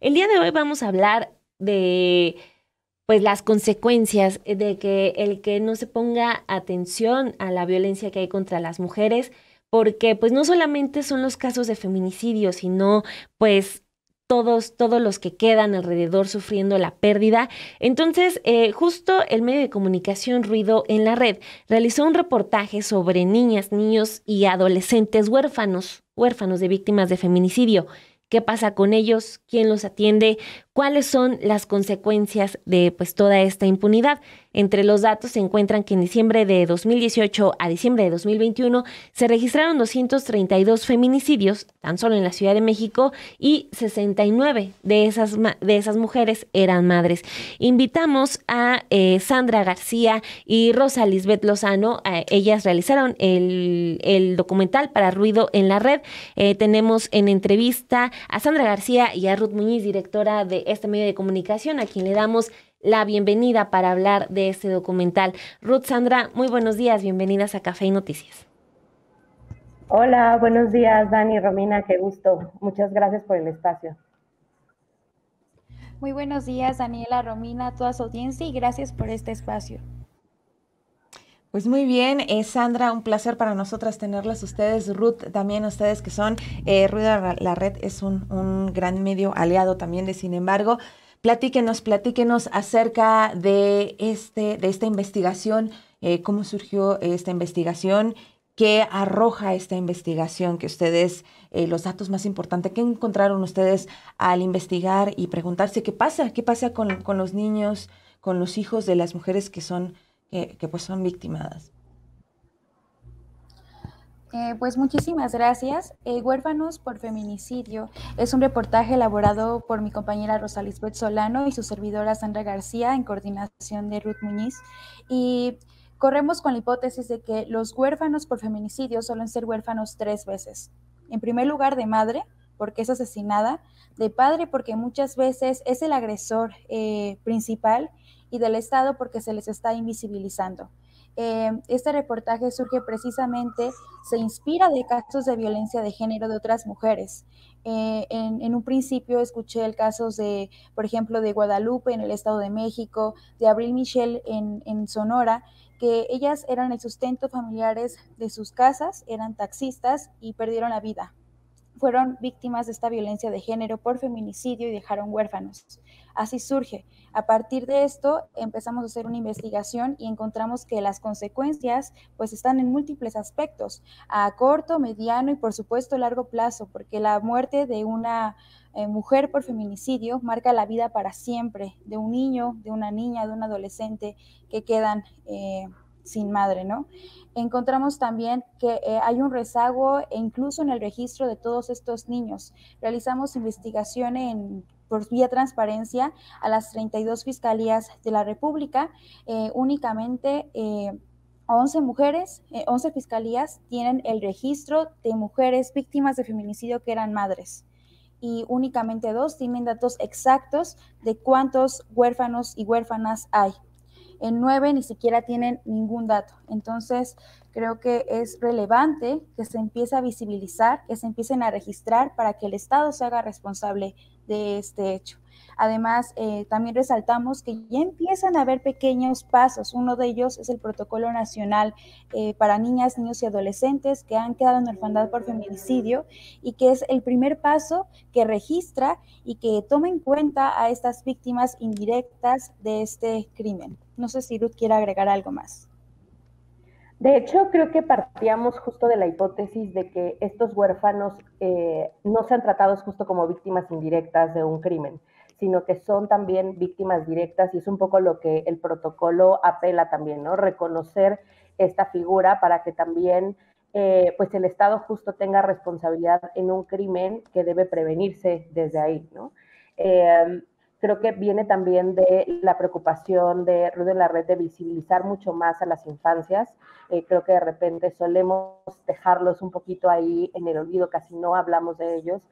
El día de hoy vamos a hablar de pues las consecuencias de que el que no se ponga atención a la violencia que hay contra las mujeres, porque pues no solamente son los casos de feminicidio, sino pues todos los que quedan alrededor sufriendo la pérdida. Entonces, justo el medio de comunicación Ruido en la Red realizó un reportaje sobre niñas, niños y adolescentes huérfanos de víctimas de feminicidio. ¿Qué pasa con ellos? ¿Quién los atiende? ¿Cuáles son las consecuencias de pues toda esta impunidad? Entre los datos se encuentran que en diciembre de 2018 a diciembre de 2021 se registraron 232 feminicidios tan solo en la Ciudad de México y 69 de esas mujeres eran madres. Invitamos a Sandra García y Rosa Lisbeth Lozano. Ellas realizaron el documental para Ruido en la Red. Tenemos en entrevista a Sandra García y a Ruth Muñiz, directora de este medio de comunicación, a quien le damos la bienvenida para hablar de este documental. Ruth, Sandra, muy buenos días, bienvenidas a Café y Noticias. Hola, buenos días, Dani, Romina, qué gusto. Muchas gracias por el espacio. Muy buenos días, Daniela, Romina, a toda su audiencia y gracias por este espacio. Pues muy bien, Sandra, un placer para nosotras tenerlas ustedes, Ruth, también ustedes que son, Ruido a la Red es un gran medio aliado también de Sin embargo. Platíquenos acerca de esta investigación, cómo surgió esta investigación, qué arroja esta investigación, que ustedes, los datos más importantes, qué encontraron ustedes al investigar y preguntarse qué pasa con los niños, con los hijos de las mujeres que pues son victimadas. Pues muchísimas gracias. Huérfanos por feminicidio es un reportaje elaborado por mi compañera Rosa Lisbeth Solano y su servidora Sandra García en coordinación de Ruth Muñiz. Y corremos con la hipótesis de que los huérfanos por feminicidio suelen ser huérfanos 3 veces. En primer lugar, de madre, porque es asesinada, de padre, porque muchas veces es el agresor principal, y del Estado, porque se les está invisibilizando. Este reportaje surge precisamente, se inspira de casos de violencia de género de otras mujeres. En un principio escuché el caso de, por ejemplo, de Guadalupe en el Estado de México, de Abril Michel en Sonora, que ellas eran el sustento familiares de sus casas, eran taxistas y perdieron la vida. Fueron víctimas de esta violencia de género por feminicidio y dejaron huérfanos. Así surge. A partir de esto empezamos a hacer una investigación y encontramos que las consecuencias pues están en múltiples aspectos, a corto, mediano y por supuesto largo plazo, porque la muerte de una mujer por feminicidio marca la vida para siempre de un niño, de una niña, de un adolescente que quedan sin madre, ¿no? Encontramos también que hay un rezago e incluso en el registro de todos estos niños. Realizamos investigación por vía transparencia a las 32 fiscalías de la República. Únicamente 11 mujeres, 11 fiscalías tienen el registro de mujeres víctimas de feminicidio que eran madres. Y únicamente 2 tienen datos exactos de cuántos huérfanos y huérfanas hay. En 9 ni siquiera tienen ningún dato. Entonces, creo que es relevante que se empiece a visibilizar, que se empiecen a registrar para que el Estado se haga responsable de este hecho. Además, también resaltamos que ya empiezan a haber pequeños pasos. Uno de ellos es el Protocolo Nacional para Niñas, Niños y Adolescentes que han quedado en orfandad por feminicidio y que es el primer paso que registra y que toma en cuenta a estas víctimas indirectas de este crimen. No sé si Ruth quiere agregar algo más. De hecho, creo que partíamos justo de la hipótesis de que estos huérfanos no sean tratados justo como víctimas indirectas de un crimen, sino que son también víctimas directas y es un poco lo que el protocolo apela también, ¿no? Reconocer esta figura para que también pues el Estado justo tenga responsabilidad en un crimen que debe prevenirse desde ahí, ¿no? Eh, Creo que viene también de la preocupación de Ruido en la Red de visibilizar mucho más a las infancias. Creo que de repente solemos dejarlos un poquito ahí en el olvido, casi no hablamos de ellos,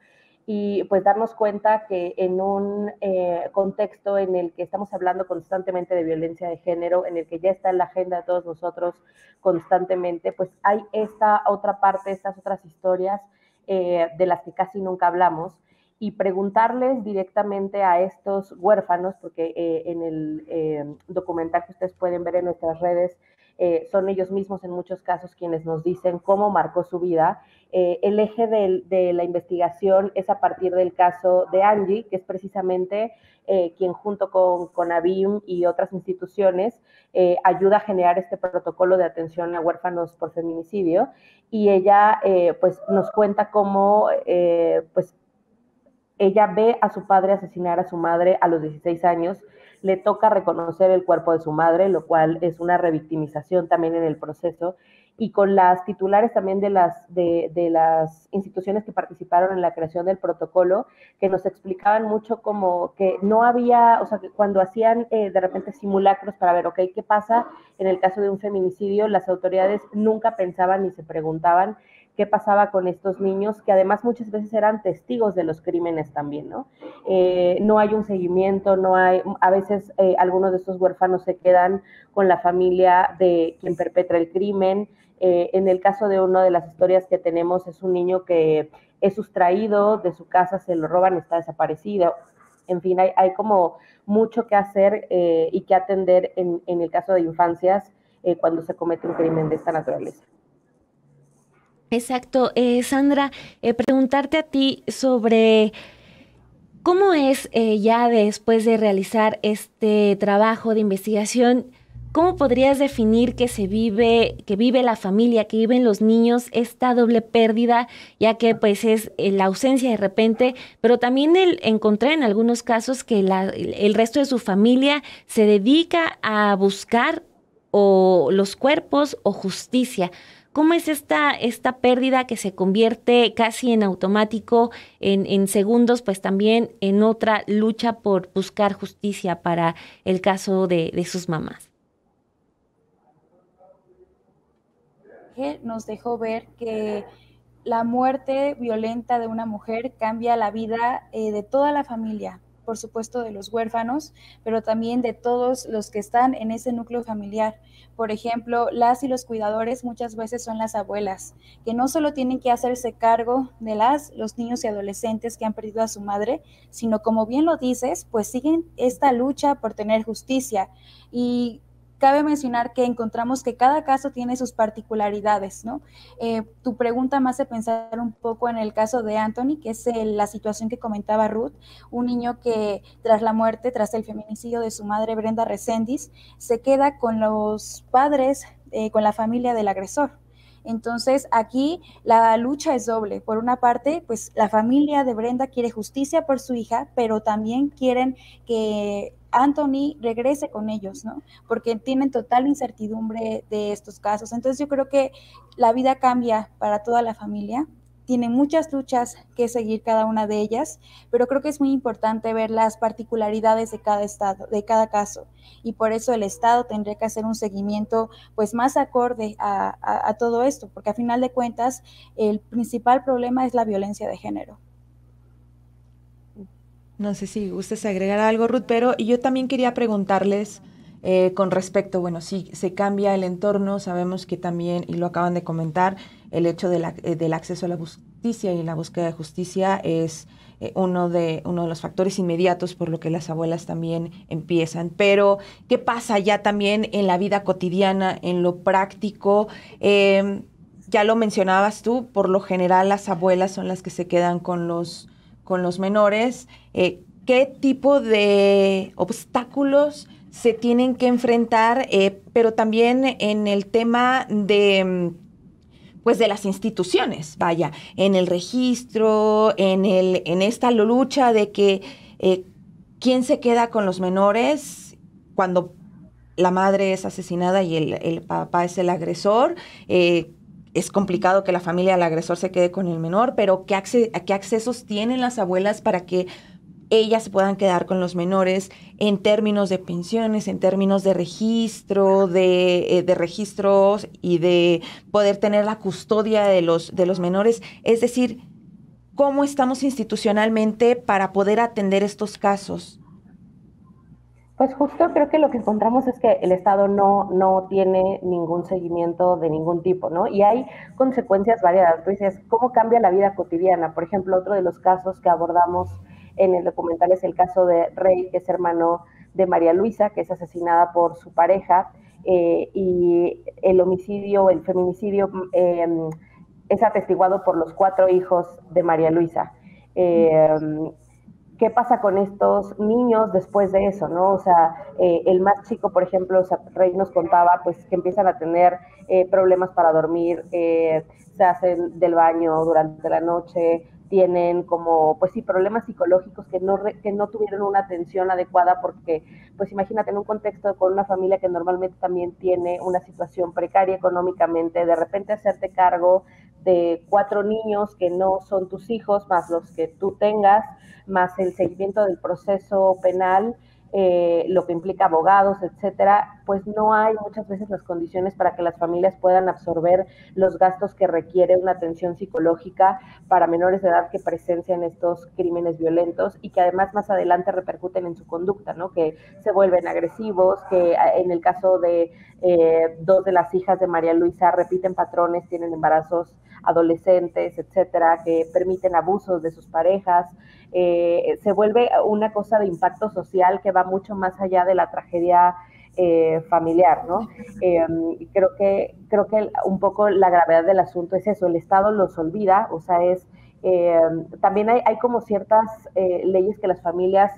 y pues darnos cuenta que en un contexto en el que estamos hablando constantemente de violencia de género, en el que ya está en la agenda de todos nosotros constantemente, pues hay esta otra parte, estas otras historias de las que casi nunca hablamos y preguntarles directamente a estos huérfanos, porque en el documental que ustedes pueden ver en nuestras redes, son ellos mismos en muchos casos quienes nos dicen cómo marcó su vida. El eje de la investigación es a partir del caso de Angie, que es precisamente quien junto con ABIM y otras instituciones ayuda a generar este protocolo de atención a huérfanos por feminicidio, y ella pues nos cuenta cómo pues ella ve a su padre asesinar a su madre a los 16 años, le toca reconocer el cuerpo de su madre, lo cual es una revictimización también en el proceso, y con las titulares también de las instituciones que participaron en la creación del protocolo, que nos explicaban mucho como que no había, o sea, que cuando hacían de repente simulacros para ver, ok, ¿qué pasa en el caso de un feminicidio? Las autoridades nunca pensaban ni se preguntaban qué pasaba con estos niños, que además muchas veces eran testigos de los crímenes también, ¿no? No hay un seguimiento, no hay, a veces algunos de estos huérfanos se quedan con la familia de quien perpetra el crimen. En el caso de una de las historias que tenemos, es un niño que es sustraído de su casa, se lo roban, está desaparecido. En fin, hay como mucho que hacer y que atender en el caso de infancias cuando se comete un crimen de esta naturaleza. Exacto. Sandra, preguntarte a ti sobre cómo es ya después de realizar este trabajo de investigación, ¿cómo podrías definir que vive la familia, que viven los niños esta doble pérdida, ya que pues es la ausencia de repente, pero también encontré en algunos casos que el resto de su familia se dedica a buscar o los cuerpos o justicia? ¿Cómo es esta pérdida que se convierte casi en automático, en segundos, pues también en otra lucha por buscar justicia para el caso de sus mamás? Nos dejó ver que la muerte violenta de una mujer cambia la vida de toda la familia, por supuesto de los huérfanos, pero también de todos los que están en ese núcleo familiar. Por ejemplo, las y los cuidadores muchas veces son las abuelas, que no solo tienen que hacerse cargo de los niños y adolescentes que han perdido a su madre, sino, como bien lo dices, pues siguen esta lucha por tener justicia. Y cabe mencionar que encontramos que cada caso tiene sus particularidades, ¿no? Tu pregunta me hace pensar un poco en el caso de Anthony, que es la situación que comentaba Ruth, un niño que tras el feminicidio de su madre Brenda Reséndiz, se queda con los padres, con la familia del agresor. Entonces, aquí la lucha es doble. Por una parte, pues la familia de Brenda quiere justicia por su hija, pero también quieren que Anthony regrese con ellos, ¿no? Porque tienen total incertidumbre de estos casos. Entonces, yo creo que la vida cambia para toda la familia. Tiene muchas luchas que seguir cada una de ellas, pero creo que es muy importante ver las particularidades de cada estado, de cada caso, y por eso el Estado tendría que hacer un seguimiento pues más acorde a todo esto, porque a final de cuentas el principal problema es la violencia de género. No sé si gustes agregar algo, Ruth, pero yo también quería preguntarles con respecto, bueno, si se cambia el entorno, sabemos que también, y lo acaban de comentar, el hecho del acceso a la justicia y la búsqueda de justicia es uno de los factores inmediatos por lo que las abuelas también empiezan. Pero, ¿qué pasa ya también en la vida cotidiana, en lo práctico? Ya lo mencionabas tú, por lo general las abuelas son las que se quedan con los menores. ¿Qué tipo de obstáculos se tienen que enfrentar, pero también en el tema de las instituciones, vaya, en el registro, en esta lucha de que quién se queda con los menores cuando la madre es asesinada y el papá es el agresor? Es complicado que la familia del agresor se quede con el menor, pero ¿qué accesos tienen las abuelas para que ellas se puedan quedar con los menores en términos de pensiones, en términos de registro, de registros y de poder tener la custodia de los menores? Es decir, ¿cómo estamos institucionalmente para poder atender estos casos? Pues justo creo que lo que encontramos es que el Estado no tiene ningún seguimiento de ningún tipo, ¿no? Y hay consecuencias variadas. Tú dices, ¿cómo cambia la vida cotidiana? Por ejemplo, otro de los casos que abordamos en el documental es el caso de Rey, que es hermano de María Luisa, que es asesinada por su pareja, y el homicidio, el feminicidio es atestiguado por los 4 hijos de María Luisa. ¿Qué pasa con estos niños después de eso, no? O sea, el más chico, por ejemplo, o sea, Rey nos contaba, pues, que empiezan a tener problemas para dormir, se hacen del baño durante la noche, tienen como, pues sí, problemas psicológicos que no tuvieron una atención adecuada porque, pues imagínate, en un contexto con una familia que normalmente también tiene una situación precaria económicamente, de repente hacerte cargo de 4 niños que no son tus hijos, más los que tú tengas, más el seguimiento del proceso penal, lo que implica abogados, etcétera, pues no hay muchas veces las condiciones para que las familias puedan absorber los gastos que requiere una atención psicológica para menores de edad que presencian estos crímenes violentos y que además más adelante repercuten en su conducta, ¿no? Que se vuelven agresivos, que en el caso de 2 de las hijas de María Luisa repiten patrones, tienen embarazos adolescentes, etcétera, que permiten abusos de sus parejas. Se vuelve una cosa de impacto social que va mucho más allá de la tragedia familiar, ¿no? Creo que un poco la gravedad del asunto es eso, el Estado los olvida, o sea, también hay como ciertas leyes que las familias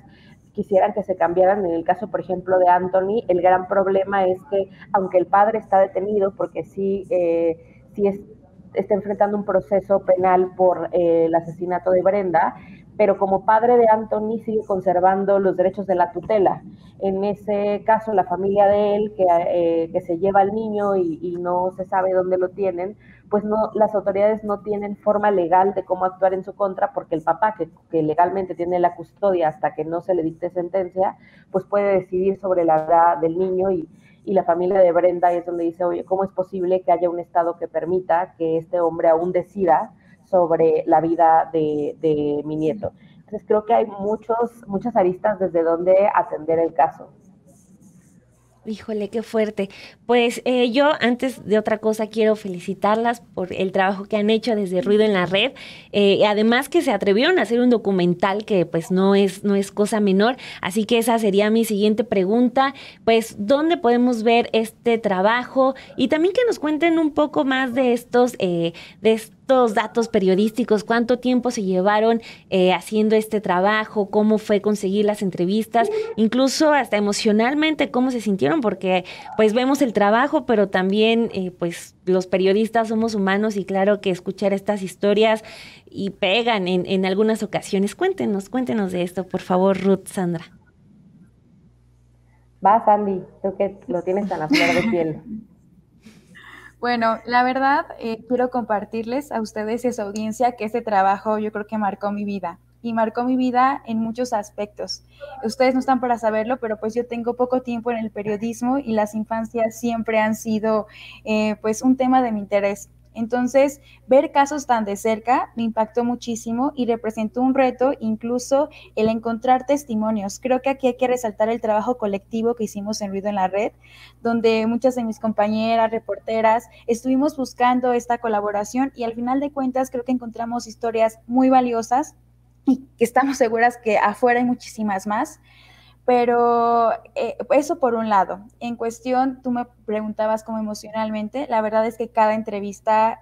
quisieran que se cambiaran. En el caso, por ejemplo, de Anthony, el gran problema es que, aunque el padre está detenido, porque sí está enfrentando un proceso penal por el asesinato de Brenda, pero como padre de Anthony sigue conservando los derechos de la tutela. En ese caso, la familia de él, que se lleva al niño y no se sabe dónde lo tienen, pues no, las autoridades no tienen forma legal de cómo actuar en su contra, porque el papá, que legalmente tiene la custodia hasta que no se le dicte sentencia, pues puede decidir sobre la vida del niño y la familia de Brenda es donde dice, oye, ¿cómo es posible que haya un Estado que permita que este hombre aún decida sobre la vida de mi nieto? Entonces creo que hay muchas aristas desde donde atender el caso. Híjole, qué fuerte. Pues yo antes de otra cosa quiero felicitarlas por el trabajo que han hecho desde Ruido en la Red. Además que se atrevieron a hacer un documental que pues no es cosa menor. Así que esa sería mi siguiente pregunta. Pues, ¿dónde podemos ver este trabajo? Y también que nos cuenten un poco más de estos datos periodísticos, cuánto tiempo se llevaron haciendo este trabajo, cómo fue conseguir las entrevistas, incluso hasta emocionalmente cómo se sintieron, porque pues vemos el trabajo, pero también pues los periodistas somos humanos y claro que escuchar estas historias y pegan en algunas ocasiones. Cuéntenos de esto, por favor, Ruth, Sandra. Va, Sandy, tú que lo tienes tan a flor de piel. Bueno, la verdad, quiero compartirles a ustedes y a su audiencia que este trabajo yo creo que marcó mi vida y marcó mi vida en muchos aspectos. Ustedes no están para saberlo, pero pues yo tengo poco tiempo en el periodismo y las infancias siempre han sido pues un tema de mi interés. Entonces, ver casos tan de cerca me impactó muchísimo y representó un reto, incluso el encontrar testimonios. Creo que aquí hay que resaltar el trabajo colectivo que hicimos en Ruido en la Red, donde muchas de mis compañeras, reporteras, estuvimos buscando esta colaboración y al final de cuentas creo que encontramos historias muy valiosas y que estamos seguras que afuera hay muchísimas más. Pero eso por un lado. En cuestión, tú me preguntabas cómo emocionalmente, la verdad es que cada entrevista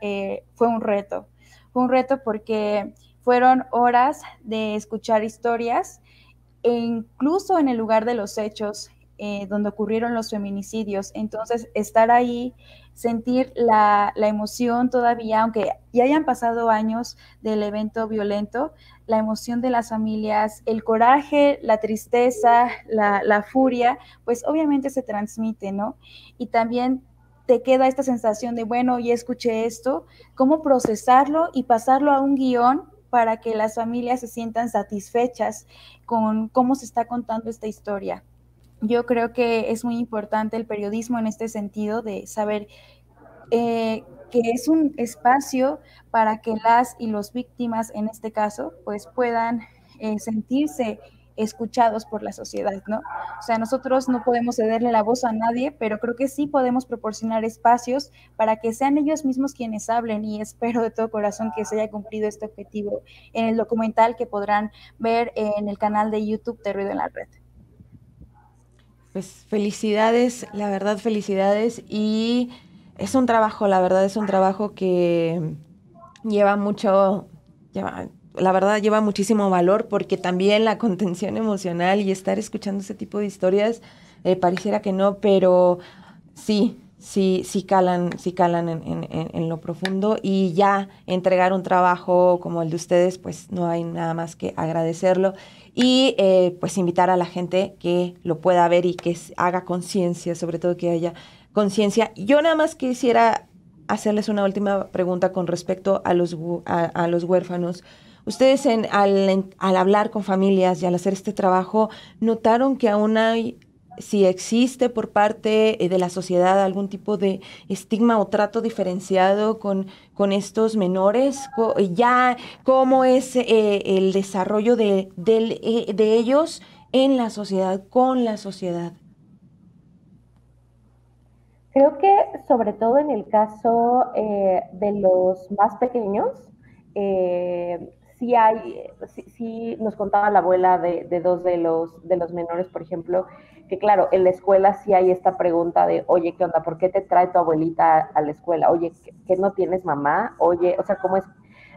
fue un reto. Fue un reto porque fueron horas de escuchar historias e incluso en el lugar de los hechos, donde ocurrieron los feminicidios. Entonces, estar ahí, sentir la emoción todavía, aunque ya hayan pasado años del evento violento, la emoción de las familias, el coraje, la tristeza, la furia, pues obviamente se transmite, ¿no? Y también te queda esta sensación de, bueno, ya escuché esto, cómo procesarlo y pasarlo a un guión para que las familias se sientan satisfechas con cómo se está contando esta historia. Yo creo que es muy importante el periodismo en este sentido de saber que es un espacio para que las y los víctimas, en este caso, pues puedan sentirse escuchados por la sociedad, ¿no? O sea, nosotros no podemos cederle la voz a nadie, pero creo que sí podemos proporcionar espacios para que sean ellos mismos quienes hablen, y espero de todo corazón que se haya cumplido este objetivo en el documental que podrán ver en el canal de YouTube de Ruido en la Red. Pues felicidades, la verdad, felicidades. Y es un trabajo, la verdad, es un trabajo que lleva la verdad, lleva muchísimo valor, porque también la contención emocional y estar escuchando ese tipo de historias, pareciera que no, pero sí calan en lo profundo, y ya entregar un trabajo como el de ustedes, pues no hay nada más que agradecerlo, y pues invitar a la gente que lo pueda ver y que haga conciencia, sobre todo que haya conciencia. Yo nada más quisiera hacerles una última pregunta con respecto a los huérfanos. Ustedes al hablar con familias y al hacer este trabajo, ¿notaron que aún hay, si existe por parte de la sociedad, algún tipo de estigma o trato diferenciado con estos menores? ¿Cómo es el desarrollo de ellos en la sociedad, con la sociedad? Creo que sobre todo en el caso de los más pequeños, sí nos contaba la abuela de dos de los menores, por ejemplo, que claro, en la escuela sí hay esta pregunta de, oye, ¿qué onda? ¿Por qué te trae tu abuelita a la escuela? Oye, ¿que no tienes mamá? Oye, o sea, ¿cómo es?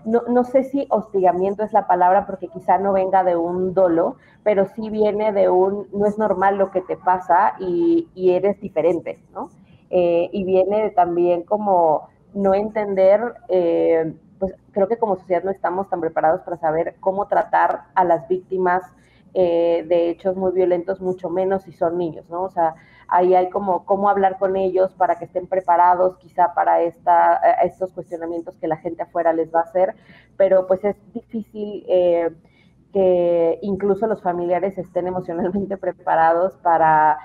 No sé si hostigamiento es la palabra, porque quizá no venga de un dolo, pero sí viene de no es normal lo que te pasa y eres diferente, ¿no? Y viene también como no entender, pues creo que como sociedad no estamos tan preparados para saber cómo tratar a las víctimas de hechos muy violentos, mucho menos si son niños, ¿no? O sea, ahí hay como cómo hablar con ellos para que estén preparados quizá para estos cuestionamientos que la gente afuera les va a hacer, pero pues es difícil que incluso los familiares estén emocionalmente preparados para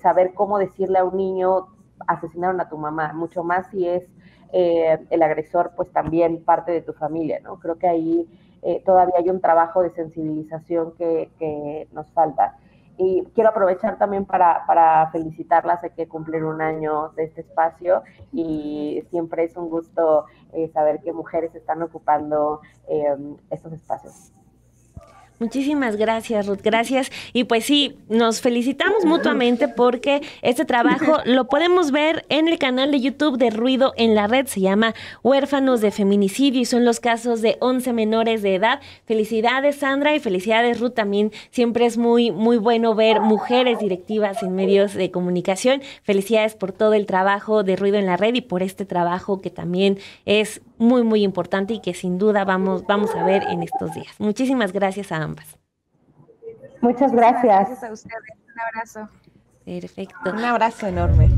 saber cómo decirle a un niño, asesinaron a tu mamá, mucho más si es el agresor, pues también parte de tu familia, ¿no? Creo que ahí todavía hay un trabajo de sensibilización que nos falta. Y quiero aprovechar también para felicitarlas, de que cumplen un año de este espacio, y siempre es un gusto saber que mujeres están ocupando estos espacios. Muchísimas gracias, Ruth, gracias. Y pues sí, nos felicitamos mutuamente porque este trabajo lo podemos ver en el canal de YouTube de Ruido en la Red. Se llama Huérfanos de Feminicidio y son los casos de 11 menores de edad. Felicidades, Sandra, y felicidades, Ruth. También siempre es muy bueno ver mujeres directivas en medios de comunicación. Felicidades por todo el trabajo de Ruido en la Red y por este trabajo que también es muy importante y que sin duda vamos a ver en estos días. Muchísimas gracias a ambas. Muchas gracias. Gracias a ustedes. Un abrazo. Perfecto. Un abrazo enorme.